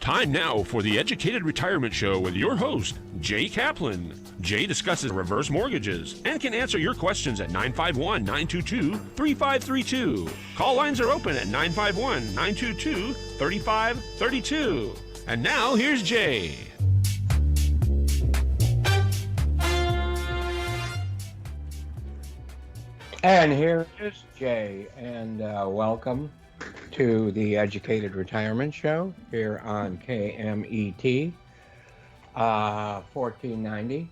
Time now for the Educated Retirement Show with your host, Jay Kaplan. Jay discusses reverse mortgages and can answer your questions at 951-922-3532. Call lines are open at 951-922-3532. And now, here's Jay. And here is Jay, and welcome to the Educated Retirement Show here on KMET 1490,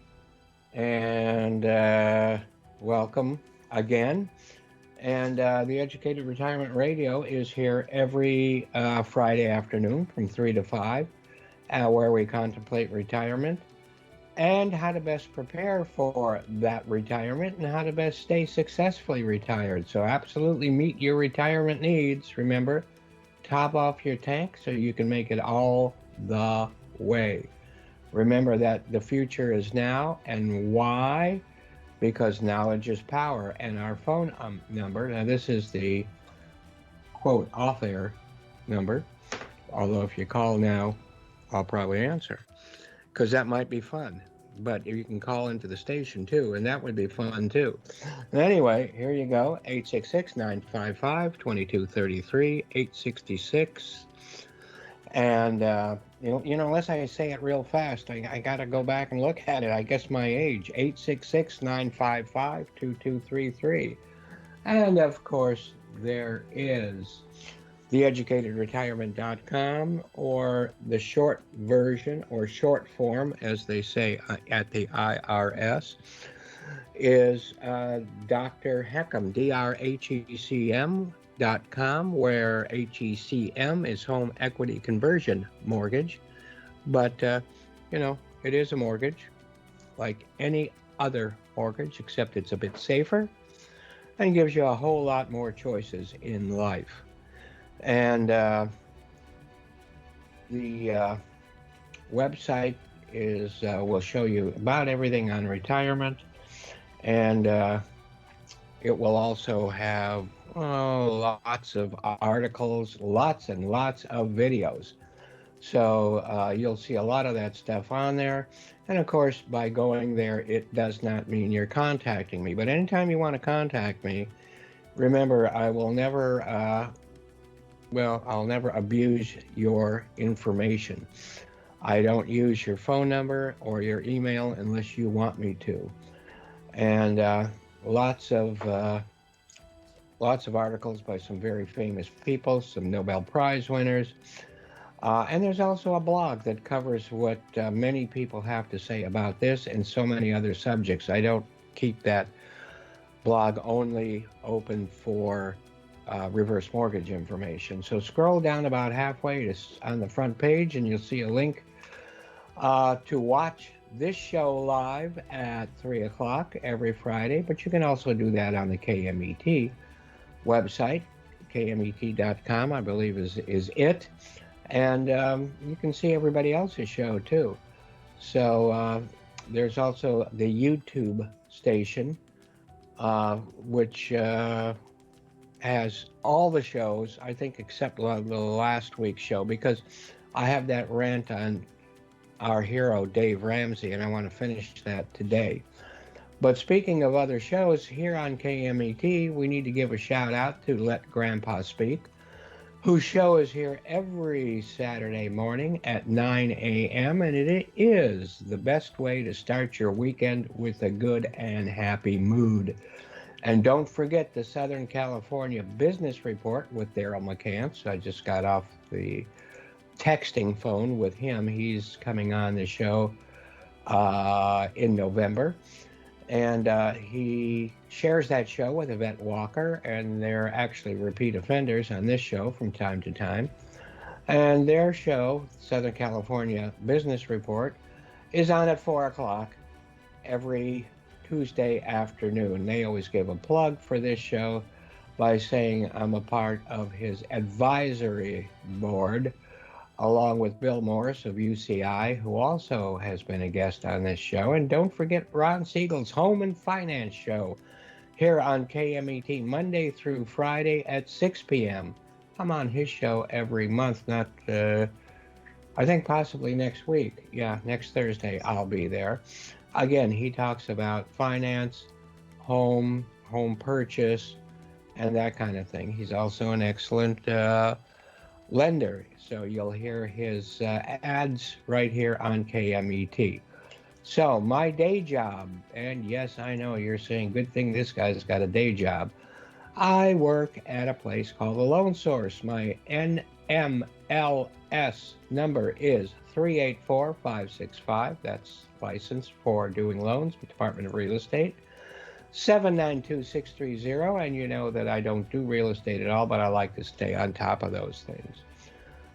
and welcome again. And the Educated Retirement Radio is here every Friday afternoon from 3 to 5, where we contemplate retirement and how to best prepare for that retirement and how to best stay successfully retired. So absolutely meet your retirement needs. Remember, top off your tank so you can make it all the way. Remember that the future is now, and why? Because knowledge is power. And our phone number, now this is the quote off-air number, although if you call now, I'll probably answer, because that might be fun. But you can call into the station too, and that would be fun too. And anyway, here you go, 866-955-2233, 866. And, unless I say it real fast, I got to go back and look at it. I guess my age, 866-955-2233. And, of course, there is theeducatedretirement.com, or the short version, or short form, as they say at the IRS, is Dr. Heckham, DRHECM.com, where HECM is Home Equity Conversion Mortgage. But, it is a mortgage like any other mortgage, except it's a bit safer and gives you a whole lot more choices in life. And the website is will show you about everything on retirement, and it will also have lots of articles, lots and lots of videos. So you'll see a lot of that stuff on there. And of course, by going there, it does not mean you're contacting me. But anytime you want to contact me, remember, I will never I'll never abuse your information. I don't use your phone number or your email unless you want me to. And lots of articles by some very famous people, some Nobel Prize winners. And there's also a blog that covers what many people have to say about this and so many other subjects. I don't keep that blog only open for reverse mortgage information. So scroll down about halfway on the front page, and you'll see a link to watch this show live at 3 o'clock every Friday. But you can also do that on the KMET website. KMET.com, I believe, is it. And you can see everybody else's show too. So there's also the YouTube station, which has all the shows, I think, except the last week's show, because I have that rant on our hero, Dave Ramsey, and I want to finish that today. But speaking of other shows, here on KMET, we need to give a shout out to Let Grandpa Speak, whose show is here every Saturday morning at 9 a.m., and it is the best way to start your weekend with a good and happy mood. And don't forget the Southern California Business Report with Daryl McCants. I just got off the texting phone with him. He's coming on the show in November. And he shares that show with Yvette Walker, and they're actually repeat offenders on this show from time to time. And their show, Southern California Business Report, is on at 4 o'clock every Tuesday afternoon. They always give a plug for this show by saying I'm a part of his advisory board, along with Bill Morris of UCI, who also has been a guest on this show. And don't forget Ron Siegel's Home and Finance Show here on KMET Monday through Friday at 6 p.m. I'm on his show every month, not I think possibly next week. Yeah, next Thursday I'll be there. Again, he talks about finance, home purchase, and that kind of thing. He's also an excellent lender, so you'll hear his ads right here on KMET. So, my day job, and yes, I know you're saying, good thing this guy's got a day job. I work at a place called the Loan Source. My NMLS number is 384565. That's license for doing loans, Department of Real Estate. 792630. And you know that I don't do real estate at all, but I like to stay on top of those things.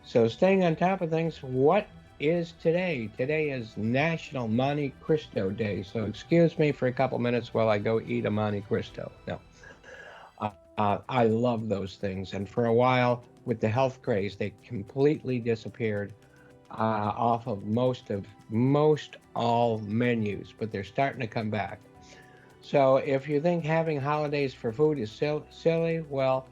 So, staying on top of things, what is today? Today is National Monte Cristo Day. So, excuse me for a couple minutes while I go eat a Monte Cristo. No. I love those things. And for a while, with the health craze, they completely disappeared off of most all menus, but they're starting to come back. So if you think having holidays for food is silly, well,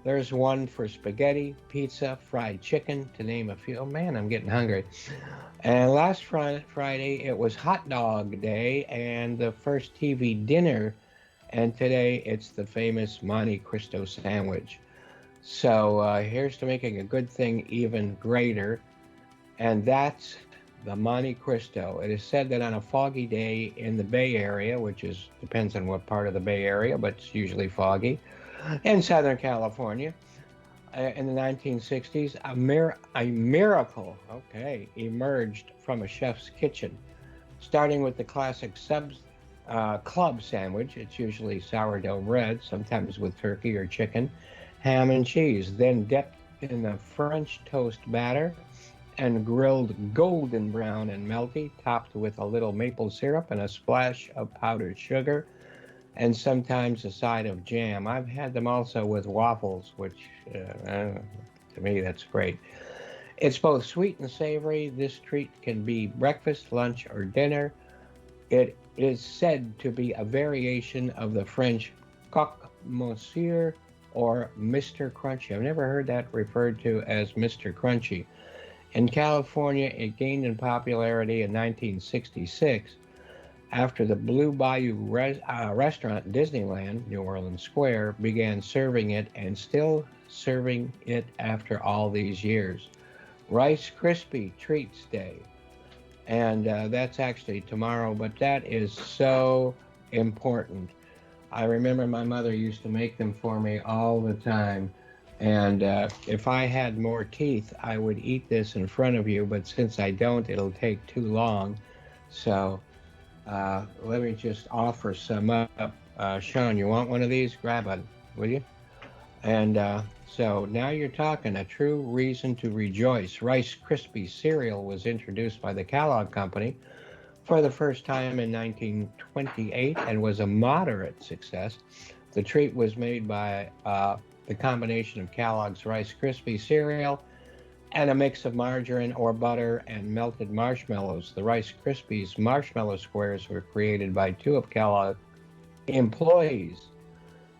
there's one for spaghetti, pizza, fried chicken, to name a few. Oh man, I'm getting hungry. And last Friday, it was hot dog day and the first TV dinner. And today, it's the famous Monte Cristo sandwich. So here's to making a good thing even greater. And that's the Monte Cristo. It is said that on a foggy day in the Bay Area, which depends on what part of the Bay Area, but it's usually foggy, in Southern California, in the 1960s, a miracle, emerged from a chef's kitchen, starting with the classic club sandwich. It's usually sourdough bread, sometimes with turkey or chicken, ham and cheese, then dipped in the French toast batter and grilled golden brown and melty, topped with a little maple syrup and a splash of powdered sugar, and sometimes a side of jam. I've had them also with waffles, which to me, that's great. It's both sweet and savory. This treat can be breakfast, lunch, or dinner. It is said to be a variation of the French croque monsieur or Mr. Crunchy. I've never heard that referred to as Mr. Crunchy. In California, it gained in popularity in 1966 after the Blue Bayou restaurant in Disneyland, New Orleans Square, began serving it and still serving it after all these years. Rice Krispie Treats Day. And that's actually tomorrow, but that is so important. I remember my mother used to make them for me all the time. And if I had more teeth, I would eat this in front of you, but since I don't, it'll take too long. So let me just offer some up. Sean, you want one of these? Grab one, will you? And so now you're talking, a true reason to rejoice. Rice Krispie cereal was introduced by the Kellogg Company for the first time in 1928 and was a moderate success. The treat was made by the combination of Kellogg's Rice Krispie cereal and a mix of margarine or butter and melted marshmallows. The Rice Krispies marshmallow squares were created by two of Kellogg's employees,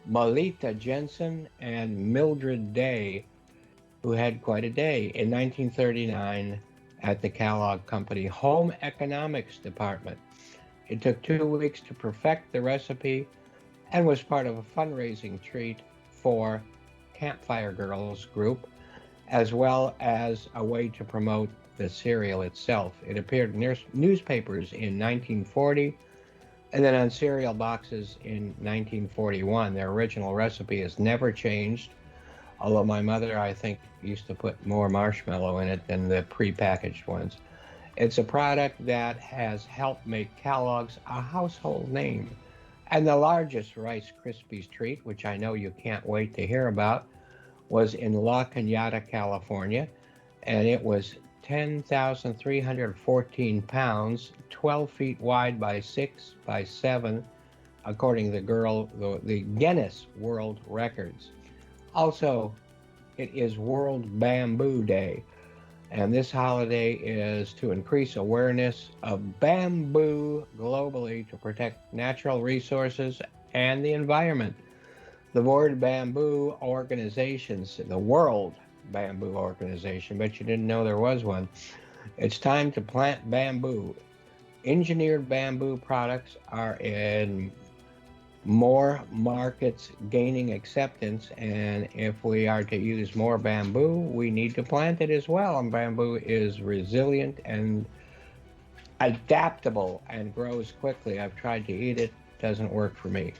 Melita Jensen and Mildred Day, who had quite a day in 1939 at the Kellogg Company Home Economics Department. It took 2 weeks to perfect the recipe and was part of a fundraising treat for Campfire Girls group, as well as a way to promote the cereal itself. It appeared in newspapers in 1940 and then on cereal boxes in 1941. Their original recipe has never changed, although my mother, I think, used to put more marshmallow in it than the prepackaged ones. It's a product that has helped make Kellogg's a household name. And the largest Rice Krispies treat, which I know you can't wait to hear about, was in La Cañada, California, and it was 10,314 pounds, 12 feet wide by 6 by 7, according to the Guinness World Records. Also, it is World Bamboo Day, and this holiday is to increase awareness of bamboo globally to protect natural resources and the environment. The World Bamboo Organization, the World Bamboo Organization, bet you didn't know there was one, It's time to plant bamboo. Engineered bamboo products are in more markets gaining acceptance, and if we are to use more bamboo, we need to plant it as well. And bamboo is resilient and adaptable and grows quickly. I've tried to eat it, doesn't work for me.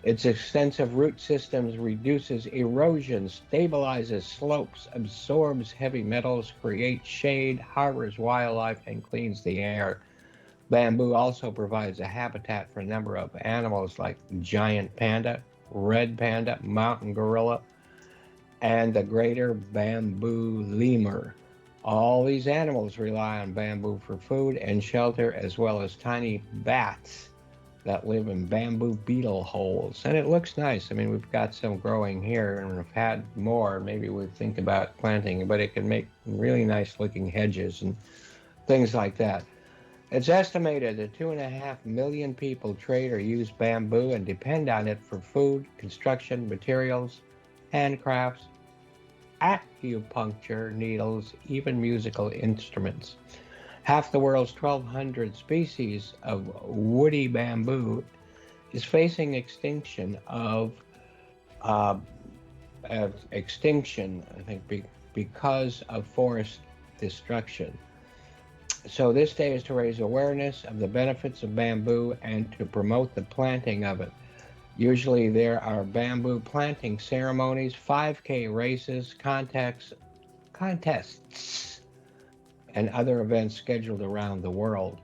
Its extensive root systems reduces erosion, stabilizes slopes, absorbs heavy metals, creates shade, harbors wildlife, and cleans the air. Bamboo also provides a habitat for a number of animals like giant panda, red panda, mountain gorilla, and the greater bamboo lemur. All these animals rely on bamboo for food and shelter, as well as tiny bats that live in bamboo beetle holes. And it looks nice. I mean, we've got some growing here, and we've had more. Maybe we think about planting, but it can make really nice looking hedges and things like that. It's estimated that 2.5 million people trade or use bamboo and depend on it for food, construction, materials, handcrafts, acupuncture needles, even musical instruments. Half the world's 1,200 species of woody bamboo is facing uh, extinction, I think, because of forest destruction. So this day is to raise awareness of the benefits of bamboo and to promote the planting of it. Usually there are bamboo planting ceremonies, 5K races, contests, and other events scheduled around the world.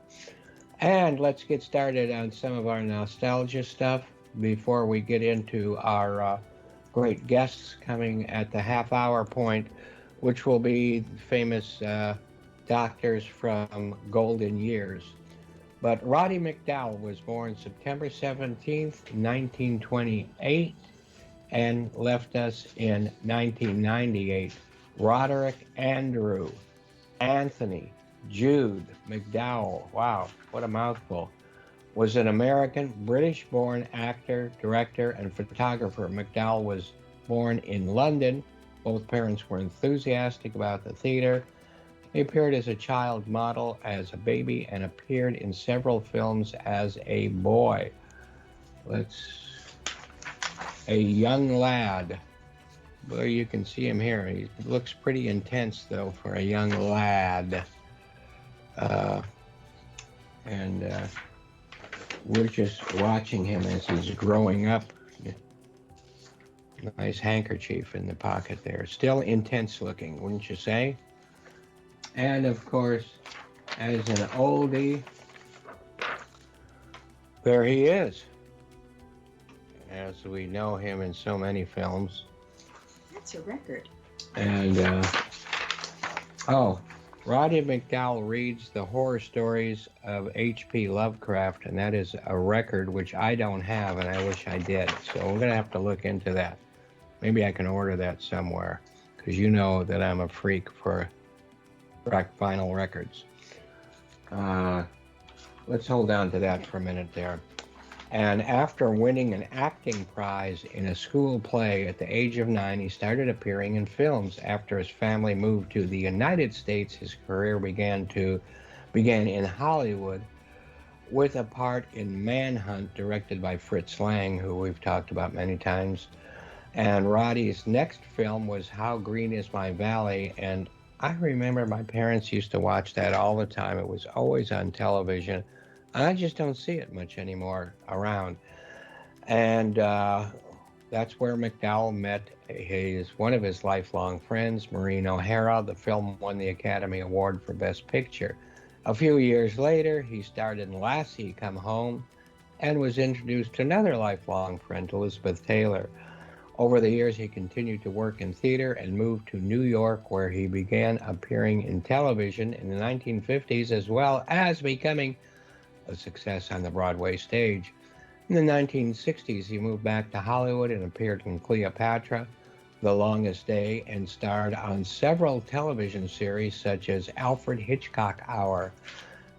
And let's get started on some of our nostalgia stuff before we get into our great guests coming at the half-hour point, which will be famous doctors from golden years. But Roddy McDowall was born September 17th, 1928, and left us in 1998. Roderick Andrew Anthony Jude McDowall, wow, what a mouthful, was an American British-born actor, director, and photographer. McDowall was born in London. Both parents were enthusiastic about the theater. He appeared as a child model, as a baby, and appeared in several films as a boy. A young lad. Well, you can see him here. He looks pretty intense, though, for a young lad. And we're just watching him as he's growing up. Nice handkerchief in the pocket there. Still intense looking, wouldn't you say? And of course, as an oldie, there he is. As we know him in so many films. That's a record. And, Roddy McDowall reads the horror stories of H.P. Lovecraft, and that is a record which I don't have, and I wish I did. So we're going to have to look into that. Maybe I can order that somewhere, because you know that I'm a freak for vinyl records. Let's hold on to that for a minute there. And after winning an acting prize in a school play at the age of 9, he started appearing in films. After his family moved to the United States, his career began in Hollywood with a part in Manhunt, directed by Fritz Lang, who we've talked about many times. And Roddy's next film was How Green Is My Valley, and I remember my parents used to watch that all the time. It was always on television. I just don't see it much anymore around. And that's where McDowall met one of his lifelong friends, Maureen O'Hara. The film won the Academy Award for Best Picture. A few years later, he starred in Lassie Come Home and was introduced to another lifelong friend, Elizabeth Taylor. Over the years, he continued to work in theater and moved to New York, where he began appearing in television in the 1950s, as well as becoming a success on the Broadway stage. In the 1960s, he moved back to Hollywood and appeared in Cleopatra, The Longest Day, and starred on several television series such as Alfred Hitchcock Hour.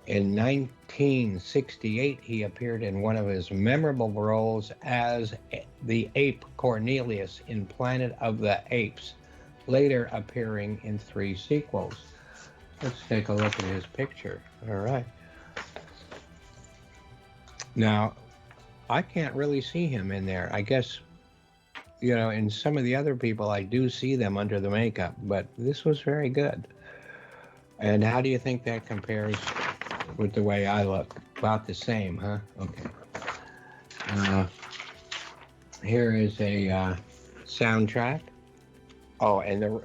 In 1968, he appeared in one of his memorable roles as the ape Cornelius in Planet of the Apes, later appearing in 3 sequels. Let's take a look at his picture. All right. Now, I can't really see him in there. I guess, in some of the other people, I do see them under the makeup, but this was very good. And how do you think that compares with the way I look? About the same, huh? Okay. Here is a soundtrack. Oh, and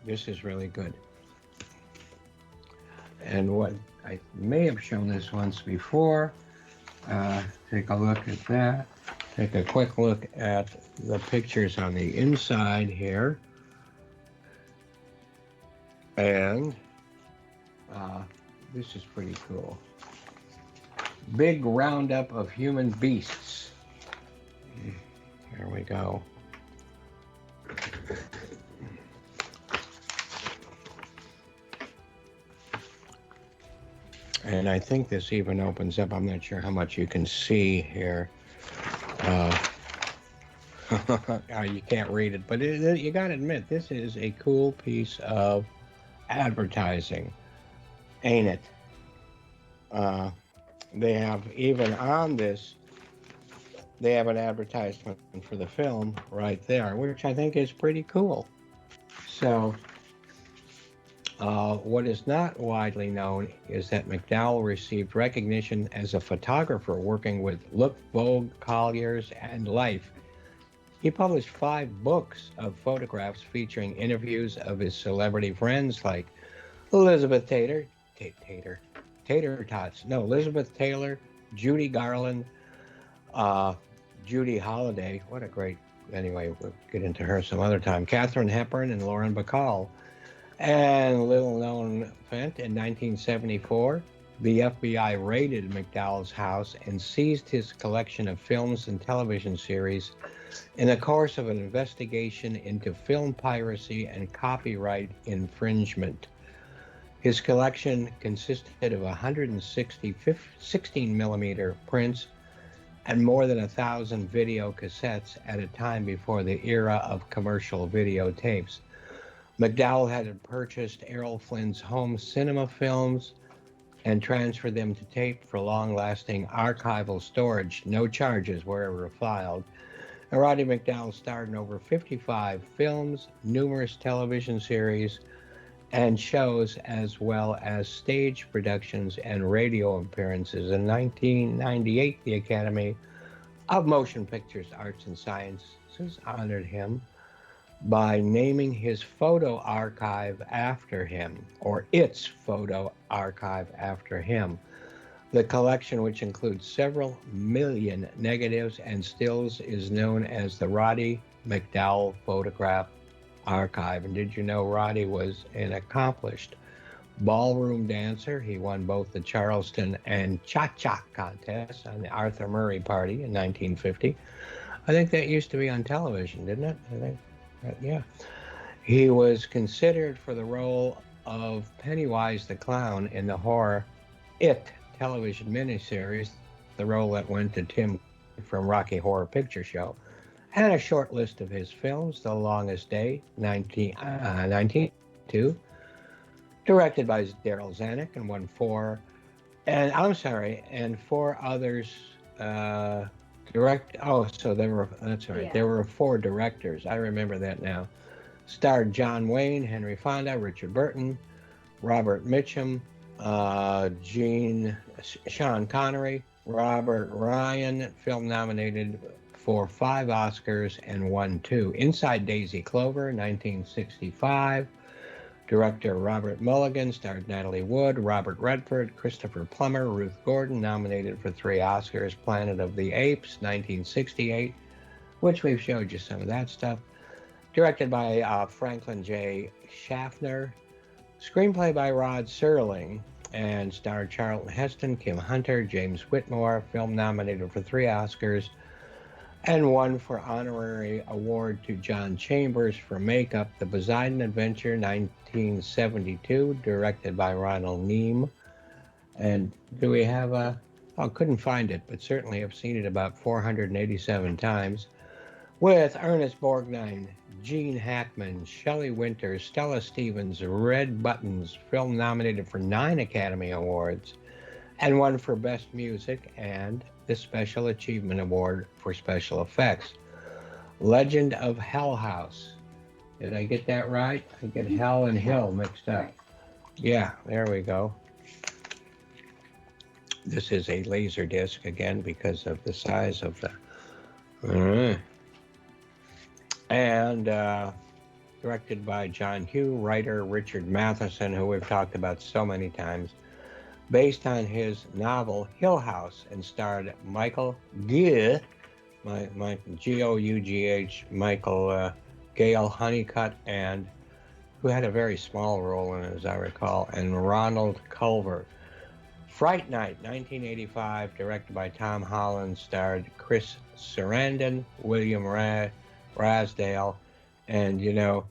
this is really good. And what I may have shown this once before. Take a look at that. Take a quick look at the pictures on the inside here. And this is pretty cool. Big roundup of human beasts. There we go. And I think this even opens up. I'm not sure how much you can see here. You can't read it, but you got to admit, this is a cool piece of advertising, ain't it? They have, even on this, they have an advertisement for the film right there, which I think is pretty cool. So, what is not widely known is that McDowell received recognition as a photographer working with Look, Vogue, Collier's, and Life. He published 5 books of photographs featuring interviews of his celebrity friends like Elizabeth Taylor, Elizabeth Taylor, Judy Garland, Judy Holliday, anyway, we'll get into her some other time, Katharine Hepburn, and Lauren Bacall. And little known event, in 1974, the FBI raided McDowell's house and seized his collection of films and television series in the course of an investigation into film piracy and copyright infringement. His collection consisted of 160 16mm prints and more than 1,000 video cassettes at a time before the era of commercial videotapes. McDowell had purchased Errol Flynn's home cinema films and transferred them to tape for long-lasting archival storage. No charges were ever filed. And Roddy McDowell starred in over 55 films, numerous television series, and shows, as well as stage productions and radio appearances. In 1998, the Academy of Motion Pictures Arts and Sciences honored him by naming his photo archive after him, or its photo archive after him. The collection, which includes several million negatives and stills, is known as the Roddy McDowell Photograph Archive. And did you know Roddy was an accomplished ballroom dancer? He won both the Charleston and Cha-Cha contests on the Arthur Murray Party in 1950. I think that used to be on television, didn't it? I think, yeah. He was considered for the role of Pennywise the Clown in the horror It television miniseries, the role that went to Tim from Rocky Horror Picture Show. And a short list of his films: The Longest Day, 1902, directed by Daryl Zanuck, and won 4. And I'm sorry, and 4 others so there were, that's right, yeah. There were 4 directors. I remember that now. Starred John Wayne, Henry Fonda, Richard Burton, Robert Mitchum, Sean Connery, Robert Ryan. Film nominated for 5 Oscars and won 2. Inside Daisy Clover, 1965. Director Robert Mulligan, starred Natalie Wood, Robert Redford, Christopher Plummer, Ruth Gordon, nominated for 3 Oscars. Planet of the Apes, 1968, which we've showed you some of that stuff. Directed by Franklin J. Schaffner. Screenplay by Rod Serling, and starred Charlton Heston, Kim Hunter, James Whitmore. Film nominated for 3 Oscars and won for honorary award to John Chambers for makeup. The Poseidon Adventure, 1972, directed by Ronald Neame. And do we have couldn't find it, but certainly have seen it about 487 times, with Ernest Borgnine Gene Hackman, Shelley Winters, Stella Stevens, Red Buttons, film nominated for 9 Academy Awards, and won for Best Music and the Special Achievement Award for Special Effects. Legend of Hell House. Did I get that right? I get Hell and Hill mixed up. Yeah, there we go. This is a laser disc again because of the size of the. And directed by John Hugh, writer Richard Matheson, who we've talked about so many times, based on his novel Hill House, and starred Michael Gough, G-O-U-G-H, Michael Gale Honeycutt, and who had a very small role in it, as I recall, and Ronald Culver. Fright Night, 1985, directed by Tom Holland, starred Chris Sarandon, William Rasdale, and you know,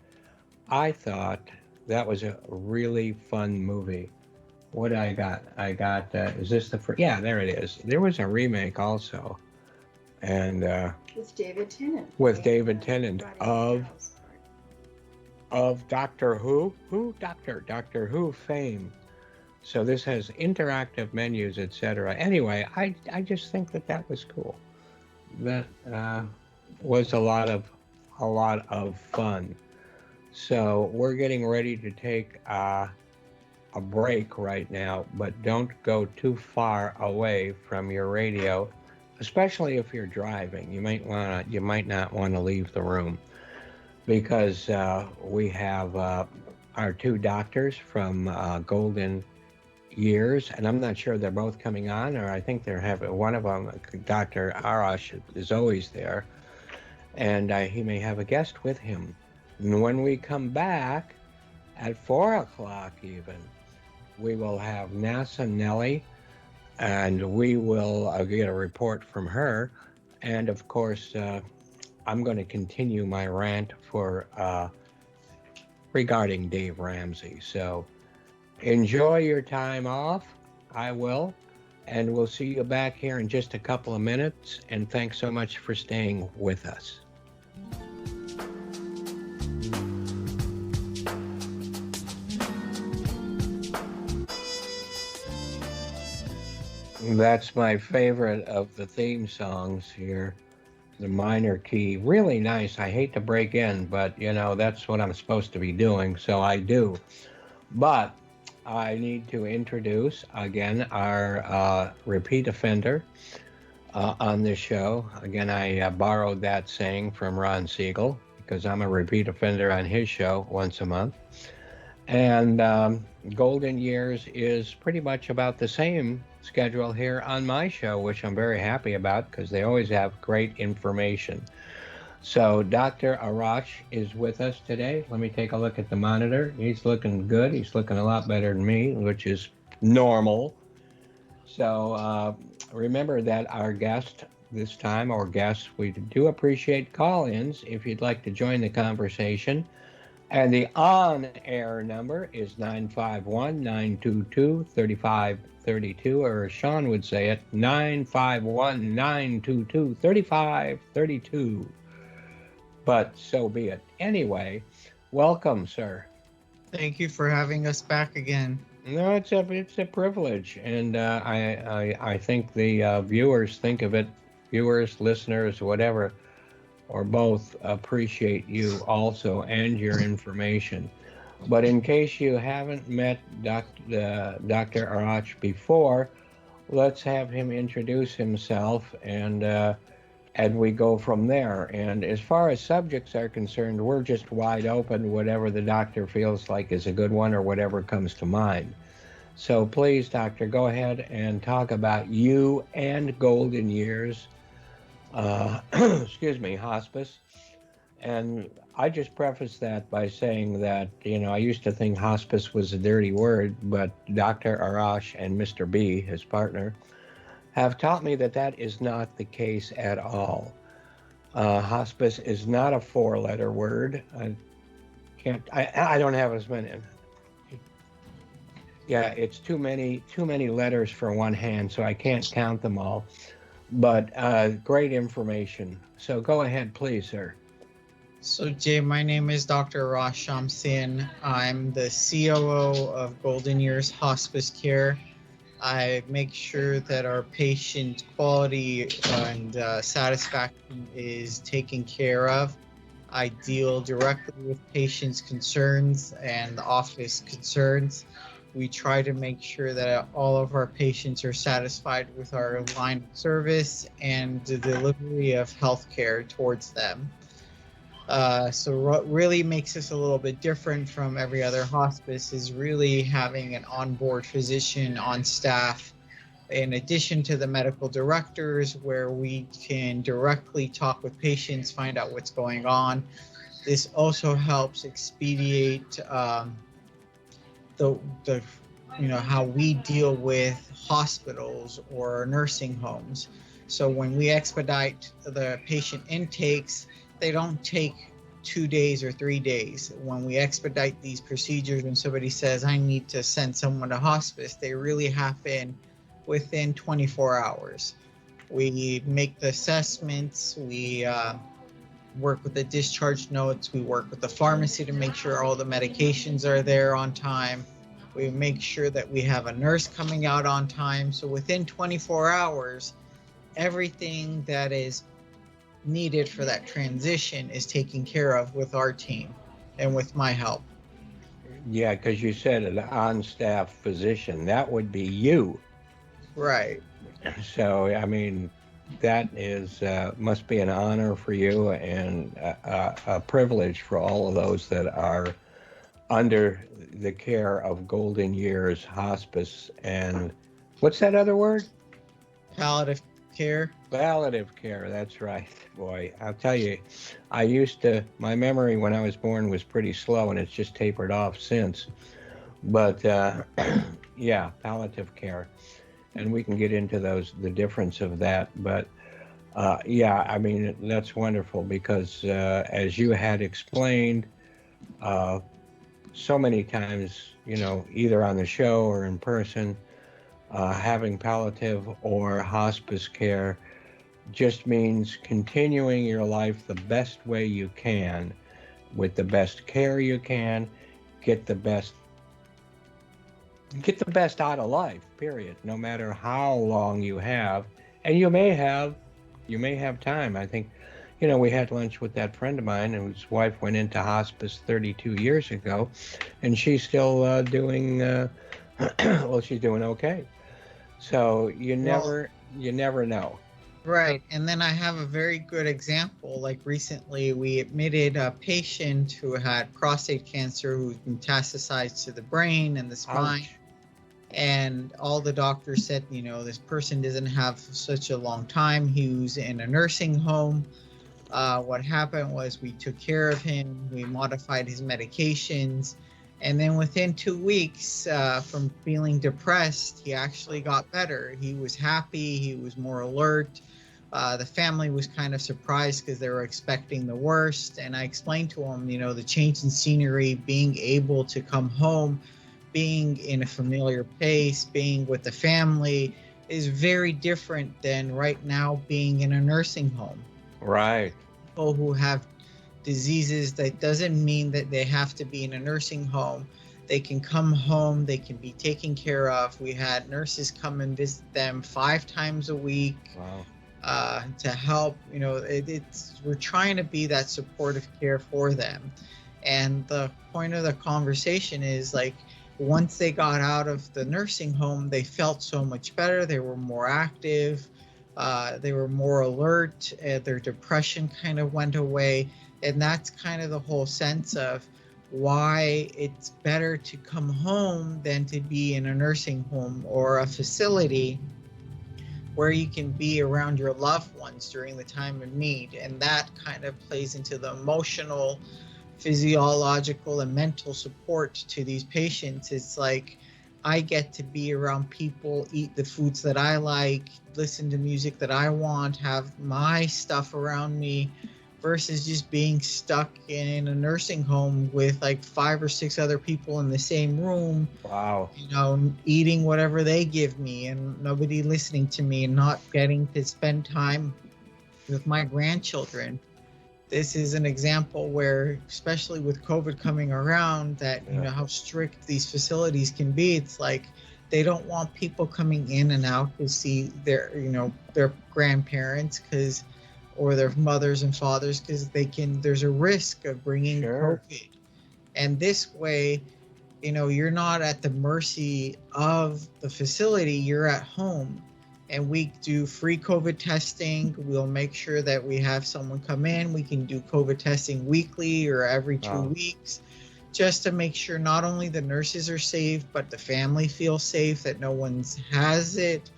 I thought that was a really fun movie. What I got? Is this the first? Yeah, there it is. There was a remake also, and with David Tennant. With David Tennant of Doctor Who, Doctor Who fame. So this has interactive menus, etc. Anyway, I just think that was cool. That was a lot of fun. So we're getting ready to take a break right now, but don't go too far away from your radio, especially if you're driving. You might not want to leave the room, because we have our 2 doctors from Golden Years, and I'm not sure they're both coming on, or I think they're having one of them. Dr. Arash is always there, and he may have a guest with him. And when we come back at 4 o'clock even, we will have NASA Nellie, and we will get a report from her. And of course, I'm going to continue my rant regarding Dave Ramsey. So enjoy your time off. I will. And we'll see you back here in just a couple of minutes. And thanks so much for staying with us. That's my favorite of the theme songs here. The minor key. Really nice. I hate to break in, but you know, that's what I'm supposed to be doing, so I do. But I need to introduce again our repeat offender on this show. Again, I borrowed that saying from Ron Siegel, because I'm a repeat offender on his show once a month. And Golden Years is pretty much about the same schedule here on my show, which I'm very happy about because they always have great information. So Dr. Arash is with us today. Let me take a look at the monitor. He's looking good. He's looking a lot better than me, which is normal. So remember that our guest this time, or guests, we do appreciate call-ins if you'd like to join the conversation. And the on-air number is 951-922-3532, or as Sean would say it, 951-922-3532. But so be it. Anyway, welcome, sir. Thank you for having us back again. No, it's a privilege, and I think the viewers think of it, viewers, listeners, whatever, or both, appreciate you also and your information. But in case you haven't met Dr. Arash before, let's have him introduce himself, and we go from there. And as far as subjects are concerned, we're just wide open, whatever the doctor feels like is a good one or whatever comes to mind. So please, doctor, go ahead and talk about you and Golden Years. Excuse me, hospice. And I just preface that by saying that, you know, I used to think hospice was a dirty word, but Dr. Arash and Mr. B, his partner, have taught me that that is not the case at all. Hospice is not a 4-letter word. I don't have as many. Yeah, it's too many letters for one hand, so I can't count them all. But great information. So go ahead, please, sir. So, Jay, my name is Dr. Rosh Shamsian. I'm the COO of Golden Years Hospice Care. I make sure that our patient quality and satisfaction is taken care of. I deal directly with patients' concerns and the office concerns. We try to make sure that all of our patients are satisfied with our line of service and the delivery of healthcare towards them. So what really makes us a little bit different from every other hospice is really having an onboard physician on staff, in addition to the medical directors, where we can directly talk with patients, find out what's going on. This also helps expedite the how we deal with hospitals or nursing homes. So when we expedite the patient intakes, they don't take 2 days or 3 days. When we expedite these procedures, when somebody says, I need to send someone to hospice, they really happen within 24 hours. We make the assessments, we work with the discharge notes, we work with the pharmacy to make sure all the medications are there on time. We make sure that we have a nurse coming out on time. So within 24 hours, everything that is needed for that transition is taken care of with our team and with my help. Yeah, because you said an on-staff physician. That would be you. Right. So, I mean, that is must be an honor for you and a privilege for all of those that are under the care of Golden Years Hospice. And what's that other word? Palliative care. Palliative care. That's right. Boy, I'll tell you, my memory when I was born was pretty slow, and it's just tapered off since. But yeah, palliative care. And we can get into the difference of that. But yeah, I mean, that's wonderful because as you had explained so many times, either on the show or in person, having palliative or hospice care just means continuing your life the best way you can, with the best care you can, get the best out of life, period, no matter how long you have. And you may have time. I think, we had lunch with that friend of mine whose wife went into hospice 32 years ago, and she's still doing well, she's doing okay. So you never know. Right. And then I have a very good example. Like recently, we admitted a patient who had prostate cancer who's metastasized to the brain and the spine. Ouch. And all the doctors said, this person doesn't have such a long time. He was in a nursing home. What happened was we took care of him. We modified his medications. And then within 2 weeks, from feeling depressed, he actually got better. He was happy. He was more alert. The family was kind of surprised because they were expecting the worst. And I explained to him, the change in scenery, being able to come home, being in a familiar place, being with the family is very different than right now being in a nursing home. Right. People who have diseases, that doesn't mean that they have to be in a nursing home. They can come home, they can be taken care of. We had nurses come and visit them 5 times a week. Wow. To help. We're trying to be that supportive care for them. And the point of the conversation is, like, once they got out of the nursing home, they felt so much better. They were more active. They were more alert. Their depression kind of went away. And that's kind of the whole sense of why it's better to come home than to be in a nursing home or a facility where you can be around your loved ones during the time of need. And that kind of plays into the emotional, physiological, and mental support to these patients. It's like, I get to be around people, eat the foods that I like, listen to music that I want, have my stuff around me, versus just being stuck in a nursing home with like 5 or 6 other people in the same room. Wow. Eating whatever they give me and nobody listening to me and not getting to spend time with my grandchildren. this is an example where, especially with COVID coming around, that you know how strict these facilities can be. It's like they don't want people coming in and out to see their, you know, their grandparents because, or their mothers and fathers, because there's a risk of bringing COVID. And this way, you know, you're not at the mercy of the facility, you're at home. And we do free COVID testing. We'll make sure that we have someone come in. We can do COVID testing weekly or every 2 weeks, just to make sure not only the nurses are safe, but the family feels safe, that no one has it.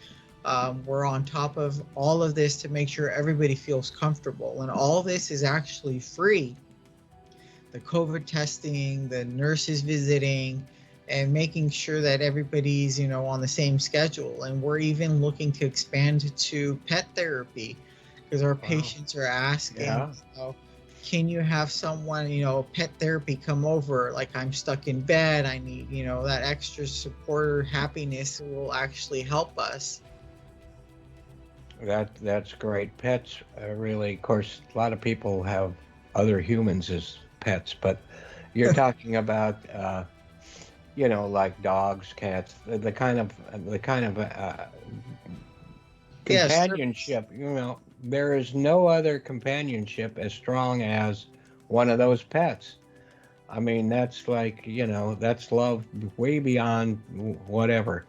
We're on top of all of this to make sure everybody feels comfortable. And all this is actually free. The COVID testing, the nurses visiting, and making sure that everybody's, you know, on the same schedule. And we're even looking to expand to pet therapy, because our patients are asking, you know, can you have someone, you know, pet therapy come over? Like, I'm stuck in bed, I need, you know, that extra support or happiness will actually help us. That's great. Pets really, of course, a lot of people have other humans as pets, but you're talking about you know, like dogs, cats, the kind of companionship. You know, there is no other companionship as strong as one of those pets. I mean, that's like, you know, that's love way beyond whatever.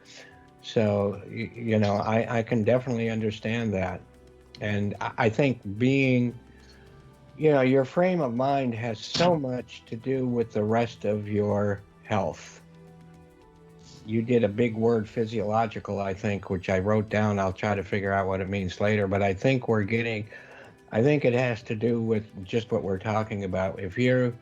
So, you know, I can definitely understand that. And I think being, you know, your frame of mind has so much to do with the rest of your health. You did a big word, physiological, I think, which I wrote down. I'll try to figure out what it means later. But I think I think it has to do with just what we're talking about. If you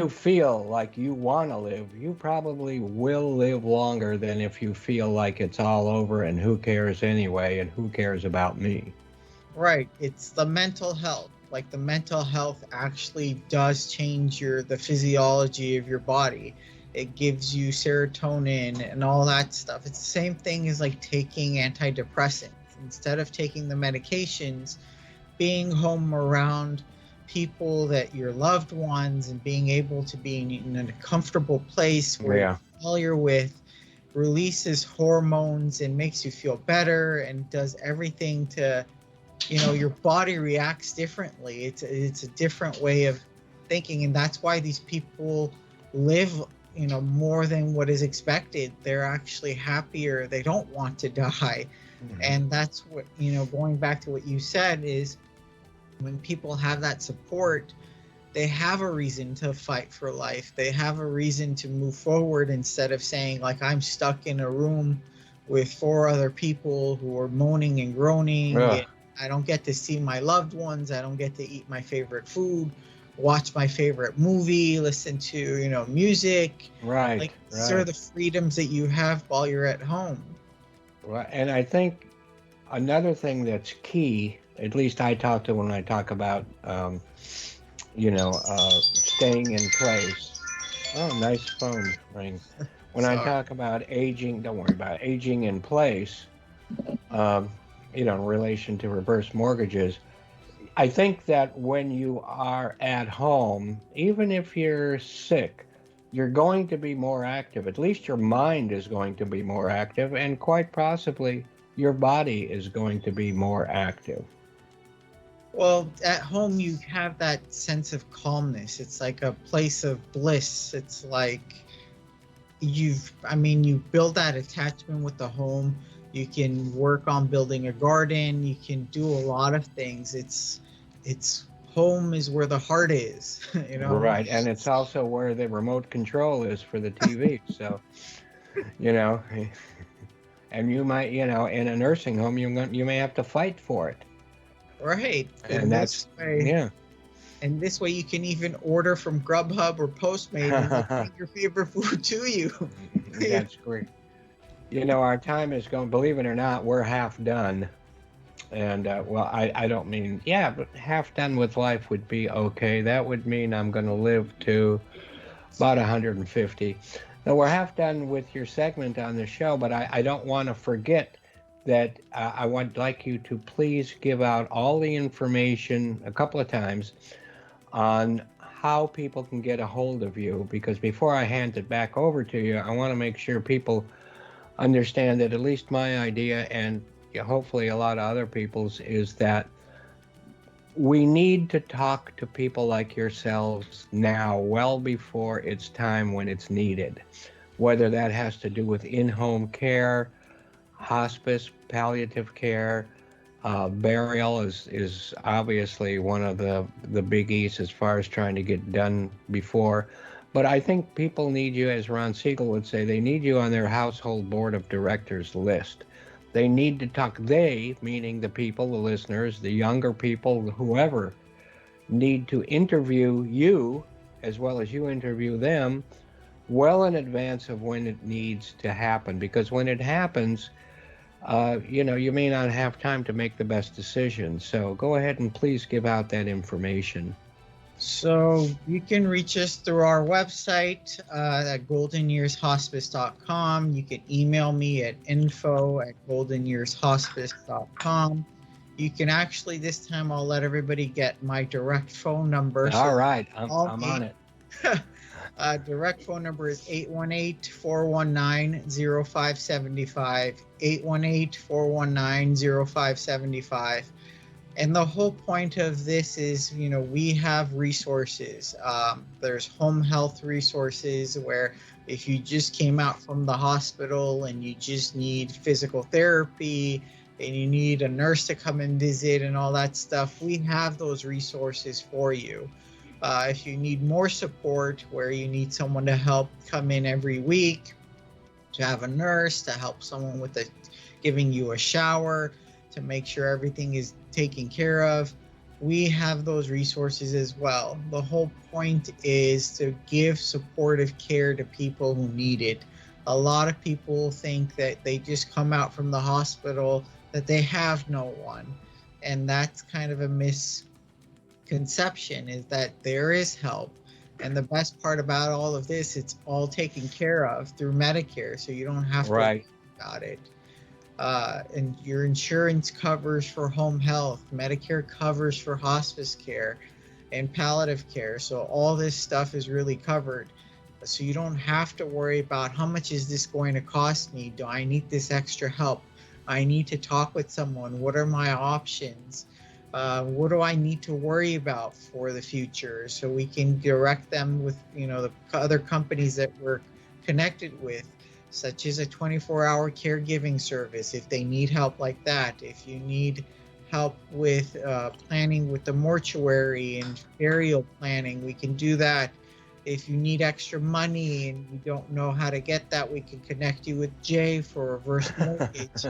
feel like you want to live, you probably will live longer than if you feel like it's all over and who cares anyway and who cares about me. Right. It's the mental health. Like, the mental health actually does change the physiology of your body. It gives you serotonin and all that stuff. It's the same thing as like taking antidepressants. Instead of taking the medications, being home around people that your loved ones and being able to be in a comfortable place where you're familiar with releases hormones and makes you feel better and does everything to, you know, your body reacts differently. It's a different way of thinking, and that's why these people live, you know, more than what is expected. They're actually happier. They don't want to die. And that's what, you know, going back to what you said, is when people have that support, they have a reason to fight for life. They have a reason to move forward, instead of saying, like, I'm stuck in a room with 4 other people who are moaning and groaning. And I don't get to see my loved ones. I don't get to eat my favorite food, watch my favorite movie, listen to, you know, music. Like, these are the freedoms that you have while you're at home. Right. And I think another thing that's key, at least I talk to when I talk about, you know, staying in place. Oh, nice phone ring. When I talk about aging, don't worry about it, aging in place, you know, in relation to reverse mortgages, I think that when you are at home, even if you're sick, you're going to be more active. At least your mind is going to be more active, and quite possibly your body is going to be more active. Well, at home, you have that sense of calmness. It's like a place of bliss. It's like you build that attachment with the home. You can work on building a garden. You can do a lot of things. It's home is where the heart is, you know. Right, and it's also where the remote control is for the TV. So, you know, and you might, you know, in a nursing home, you may have to fight for it. Right, and that's And this way, you can even order from Grubhub or Postmates and bring your favorite food to you. That's great. You know, our time is going. Believe it or not, we're half done. And, well, I don't mean, but half done with life would be okay. That would mean I'm going to live to about 150. Now, we're half done with your segment on the show, but I don't want to forget that I would like you to please give out all the information a couple of times on how people can get a hold of you, because before I hand it back over to you, I want to make sure people understand that at least my idea, and hopefully a lot of other people's, is that we need to talk to people like yourselves now, well before it's time when it's needed, whether that has to do with in-home care, hospice, palliative care. Burial is obviously one of the biggies as far as trying to get done before. But I think people need you, as Ron Siegel would say, they need you on their household board of directors list. They need to talk, they, meaning the people, the listeners, the younger people, whoever, need to interview you as well as you interview them well in advance of when it needs to happen. Because when it happens, you may not have time to make the best decision. So go ahead and please give out that information. So you can reach us through our website at goldenyearshospice.com. You can email me at info@goldenyearshospice.com. You can actually, this time I'll let everybody get my direct phone number. All right, I'm on it. Direct phone number is 818-419-0575, 818-419-0575. And the whole point of this is, we have resources. There's home health resources where if you just came out from the hospital and you just need physical therapy and you need a nurse to come and visit and all that stuff, we have those resources for you. If you need more support, where you need someone to help come in every week, to have a nurse, to help someone with giving you a shower, to make sure everything is taken care of, we have those resources as well. The whole point is to give supportive care to people who need it. A lot of people think that they just come out from the hospital, that they have no one. And that's kind of a misconception, is that there is help. And the best part about all of this, it's all taken care of through Medicare, so you don't have to worry about it. And your insurance covers for home health, Medicare covers for hospice care and palliative care. So all this stuff is really covered. So you don't have to worry about how much is this going to cost me? Do I need this extra help? I need to talk with someone. What are my options? What do I need to worry about for the future? So we can direct them with, the other companies that we're connected with, such as a 24-hour caregiving service, if they need help like that. If you need help with planning with the mortuary and burial planning, we can do that. If you need extra money and you don't know how to get that, we can connect you with Jay for reverse mortgage.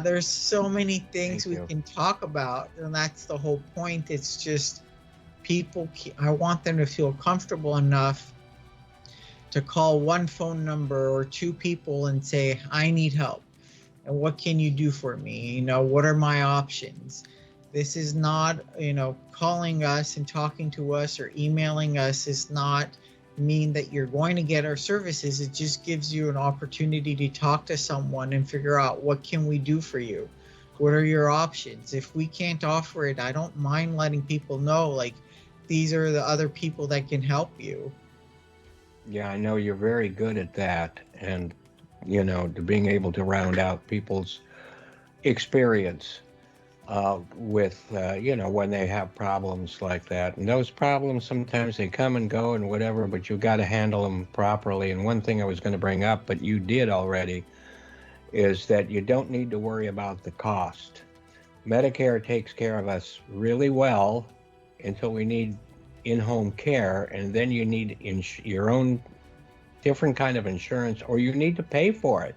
There's so many things we can talk about, and that's the whole point. It's just I want them to feel comfortable enough to call one phone number or two people and say, I need help. And what can you do for me? What are my options? This is not, calling us and talking to us or emailing us is not mean that you're going to get our services. It just gives you an opportunity to talk to someone and figure out, what can we do for you? What are your options? If we can't offer it, I don't mind letting people know, like, these are the other people that can help you. Yeah, I know you're very good at that, and to being able to round out people's experience with when they have problems like that. And those problems, sometimes they come and go and whatever, but you've got to handle them properly. And one thing I was going to bring up, but you did already, is that you don't need to worry about the cost. Medicare takes care of us really well until we need in-home care, and then you need your own different kind of insurance, or you need to pay for it.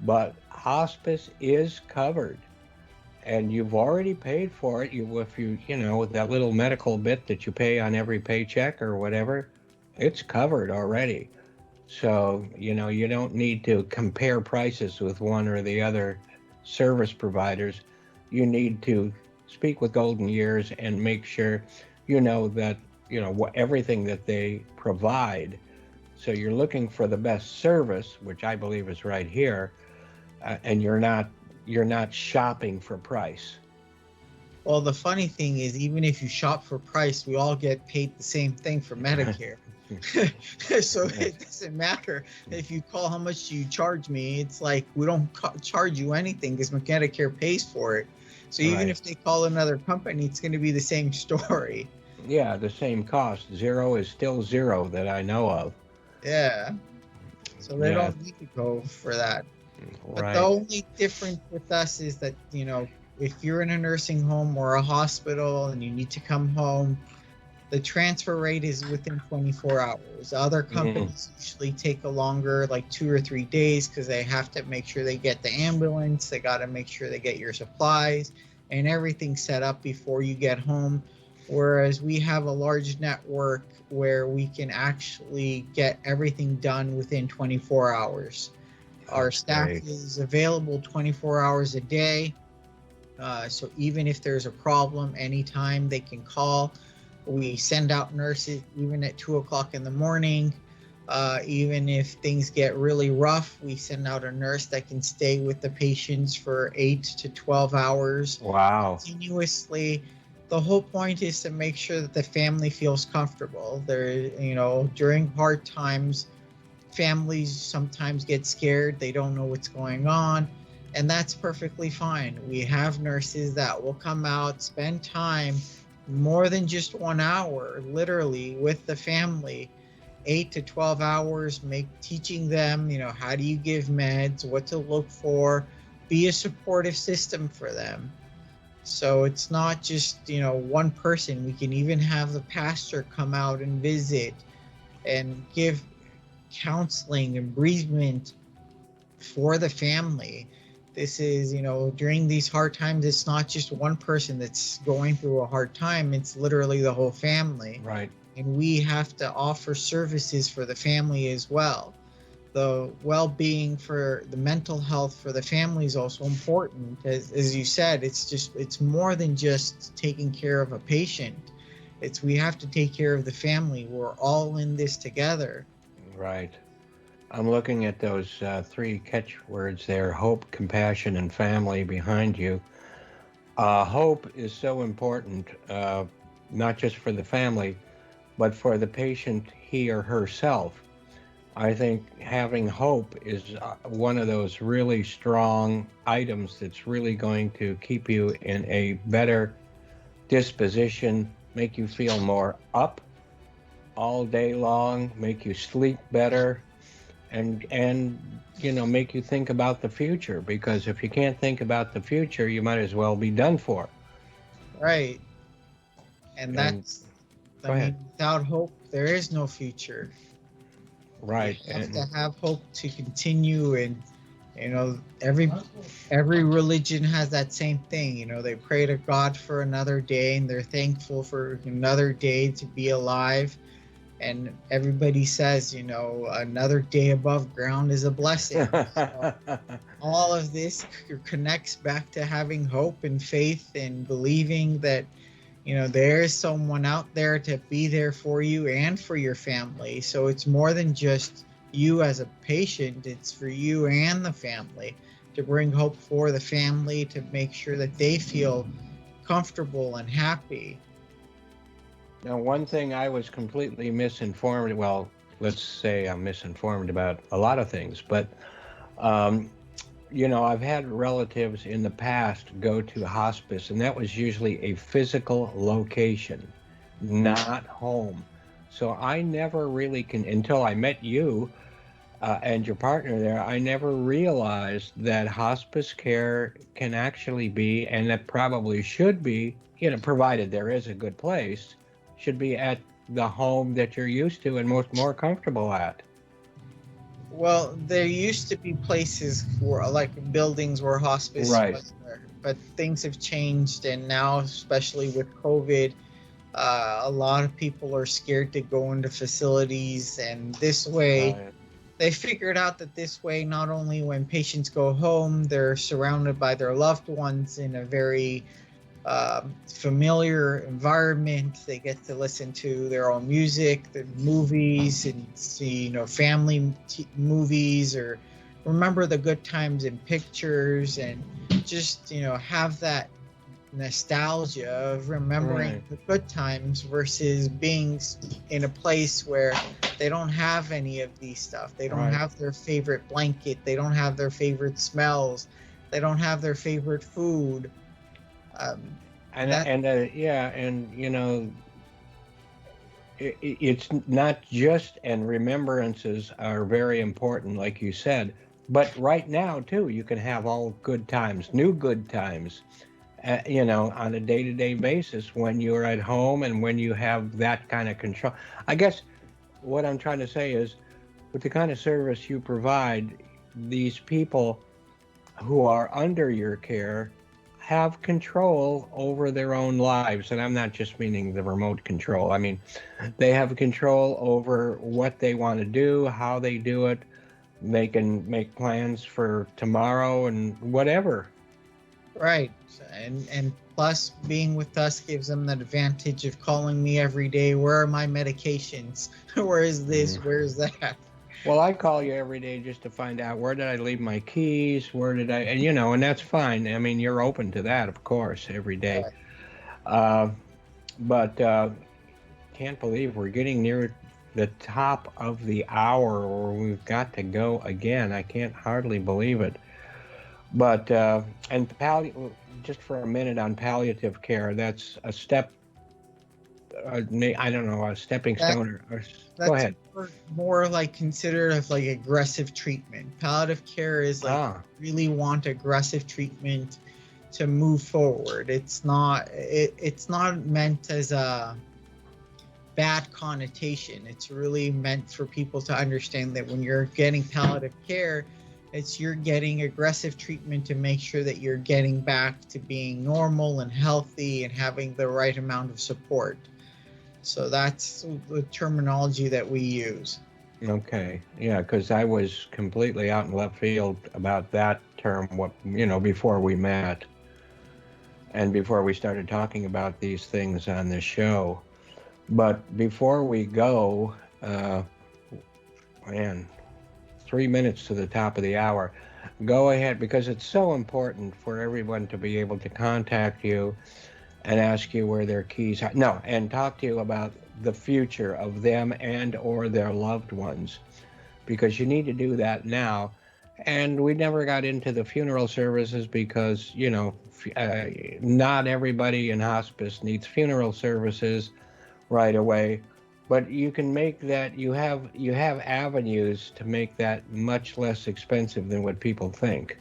But hospice is covered, and you've already paid for it. If you with that little medical bit that you pay on every paycheck or whatever, it's covered already. So you don't need to compare prices with one or the other service providers. You need to speak with Golden Years and make sure that everything that they provide. So you're looking for the best service, which I believe is right here, and you're not shopping for price. Well, the funny thing is, even if you shop for price, we all get paid the same thing for Medicare. So it doesn't matter if you call how much you charge me. It's like we don't charge you anything because Medicare pays for it. So even Right. if they call another company, it's going to be the same story. Yeah, the same cost. Zero is still zero that I know of. Yeah. So they Yeah, don't need to go for that. But the right. only difference with us is that, if you're in a nursing home or a hospital and you need to come home, the transfer rate is within 24 hours. Other companies usually take a longer, like 2 or 3 days, because they have to make sure they get the ambulance. They got to make sure they get your supplies and everything set up before you get home. Whereas we have a large network where we can actually get everything done within 24 hours. Our staff Great. is available 24 hours a day. So even if there's a problem, anytime they can call. We send out nurses even at 2 o'clock in the morning. Even if things get really rough, we send out a nurse that can stay with the patients for 8 to 12 hours Wow. continuously. The whole point is to make sure that the family feels comfortable. During hard times, families sometimes get scared. They don't know what's going on. And that's perfectly fine. We have nurses that will come out, spend time, more than just 1 hour, literally, with the family, 8 to 12 hours, teaching them, how do you give meds, what to look for, be a supportive system for them. So it's not just, one person. We can even have the pastor come out and visit and give counseling and bereavement for the family. This is, during these hard times, it's not just one person that's going through a hard time. It's literally the whole family. Right. And we have to offer services for the family as well. The well-being for the mental health for the family is also important. As you said, it's more than just taking care of a patient. We have to take care of the family. We're all in this together. Right. I'm looking at those three catchwords there: hope, compassion, and family behind you. Hope is so important, not just for the family, but for the patient, he or herself. I think having hope is one of those really strong items that's really going to keep you in a better disposition, make you feel more up all day long, make you sleep better, and make you think about the future. Because if you can't think about the future, you might as well be done for. Right. And that's, go ahead. without hope, there is no future. Right. You have to have hope to continue, and every religion has that same thing. They pray to God for another day, and they're thankful for another day to be alive. And everybody says, another day above ground is a blessing. So all of this connects back to having hope and faith and believing that there is someone out there to be there for you and for your family. So it's more than just you as a patient. It's for you and the family, to bring hope for the family, to make sure that they feel comfortable and happy. Now, one thing I was completely misinformed, well, let's say I'm misinformed about a lot of things, but I've had relatives in the past go to hospice, and that was usually a physical location, not home. So I never really until I met you and your partner there, I never realized that hospice care can actually be, and that probably should be, provided there is a good place, should be at the home that you're used to and more comfortable at. Well, there used to be places like buildings where hospice Right. was there, but things have changed, and now, especially with COVID, a lot of people are scared to go into facilities, and this way, Right. they figured out that this way, not only when patients go home, they're surrounded by their loved ones in a very familiar environment. They get to listen to their own music, the movies, and see family movies or remember the good times in pictures and just, have that nostalgia of remembering Right. the good times versus being in a place where they don't have any of these stuff. They don't Right. have their favorite blanket. They don't have their favorite smells. They don't have their favorite food. And That yeah, and it's not just, and remembrances are very important, like you said, but right now too, you can have all good times, new good times, on a day-to-day basis when you're at home and when you have that kind of control. I guess what I'm trying to say is, with the kind of service you provide, these people who are under your care have control over their own lives. And I'm not just meaning the remote control. I mean, they have control over what they want to do, how they do it. They can make plans for tomorrow and whatever. right. And plus being with us gives them the advantage of calling me every day. Where are my medications? Where is this? Where is that? Well, I call you every day just to find out, where did I leave my keys? Where did I, and and that's fine. I mean, you're open to that, of course, every day. But can't believe we're getting near the top of the hour, or we've got to go again. I can't hardly believe it. But just for a minute on palliative care, that's a step. I don't know, a stepping stone. Go ahead. More like considered of like aggressive treatment. Palliative care is like really want aggressive treatment to move forward. It's not meant as a bad connotation. It's really meant for people to understand that when you're getting palliative care, you're getting aggressive treatment to make sure that you're getting back to being normal and healthy and having the right amount of support. So that's the terminology that we use. Okay, yeah, because I was completely out in left field about that term, before we met and before we started talking about these things on this show. But before we go, 3 minutes to the top of the hour, go ahead, because it's so important for everyone to be able to contact you and ask you where their keys are. No, and talk to you about the future of them and or their loved ones, because you need to do that now. And we never got into the funeral services because, not everybody in hospice needs funeral services right away. But you can make that, you have avenues to make that much less expensive than what people think.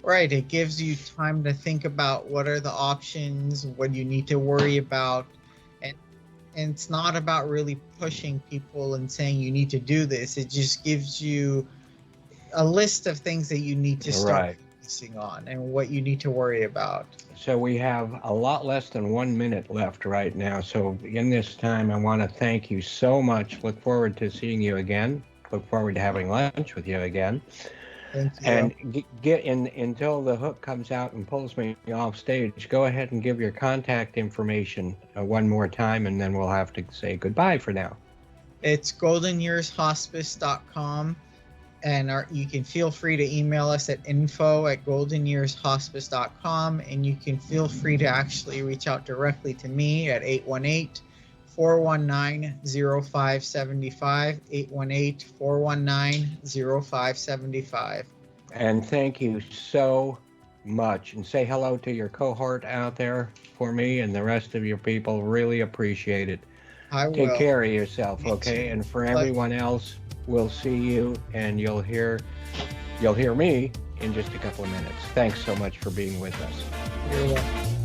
Right. It gives you time to think about what are the options, what you need to worry about. And it's not about really pushing people and saying you need to do this. It just gives you a list of things that you need to start focusing on and what you need to worry about. So we have a lot less than 1 minute left right now. So in this time, I want to thank you so much. Look forward to seeing you again. Look forward to having lunch with you again. Thank you. And get in until the hook comes out and pulls me off stage. Go ahead and give your contact information one more time, and then we'll have to say goodbye for now. It's goldenyearshospice.com, and you can feel free to email us at info@goldenyearshospice.com, and you can feel free to actually reach out directly to me at 818-419-0575, 818-419-0575. And thank you so much. And say hello to your cohort out there for me and the rest of your people. Really appreciate it. I will. Take care of yourself, okay? too. And for everyone else, we'll see you, and you'll hear me in just a couple of minutes. Thanks so much for being with us. You're welcome.